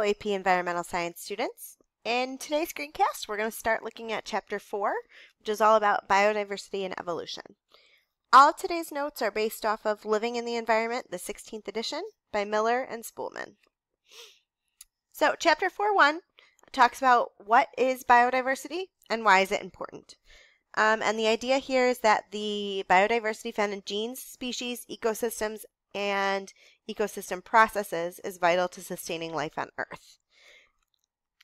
Hello, AP Environmental Science students. In today's screencast, we're going to start looking at Chapter 4, which is all about biodiversity and evolution. All of today's notes are based off of Living in the Environment, the 16th edition, by Miller and Spoolman. So, Chapter 4.1 talks about what is biodiversity and why is it important. And the idea here is that the biodiversity found in genes, species, ecosystems, and ecosystem processes is vital to sustaining life on Earth.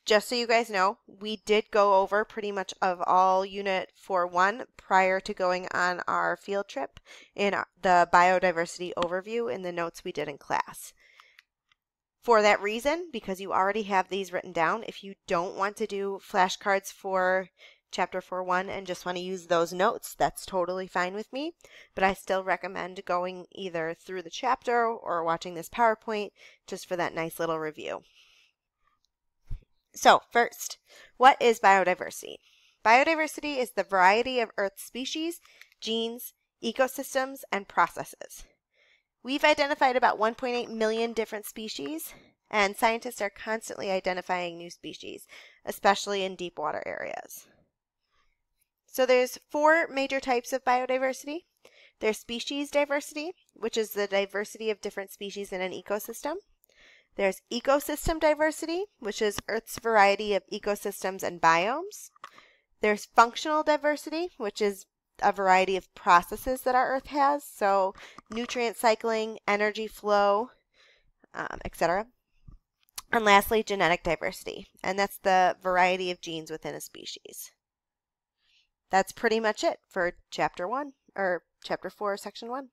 Just so you guys know, we did go over pretty much of all Unit 4.1 prior to going on our field trip in the biodiversity overview in the notes we did in class. For that reason, because you already have these written down, if you don't want to do flashcards for Chapter 4.1 and just want to use those notes, that's totally fine with me, but I still recommend going either through the chapter or watching this PowerPoint just for that nice little review. So first, what is biodiversity? Biodiversity is the variety of Earth's species, genes, ecosystems, and processes. We've identified about 1.8 million different species, and scientists are constantly identifying new species, especially in deep water areas. So there's four major types of biodiversity. There's species diversity, which is the diversity of different species in an ecosystem. There's ecosystem diversity, which is Earth's variety of ecosystems and biomes. There's functional diversity, which is a variety of processes that our Earth has, so nutrient cycling, energy flow, etc. And lastly, genetic diversity, and that's the variety of genes within a species. That's pretty much it for Chapter 1, or Chapter 4, Section 1.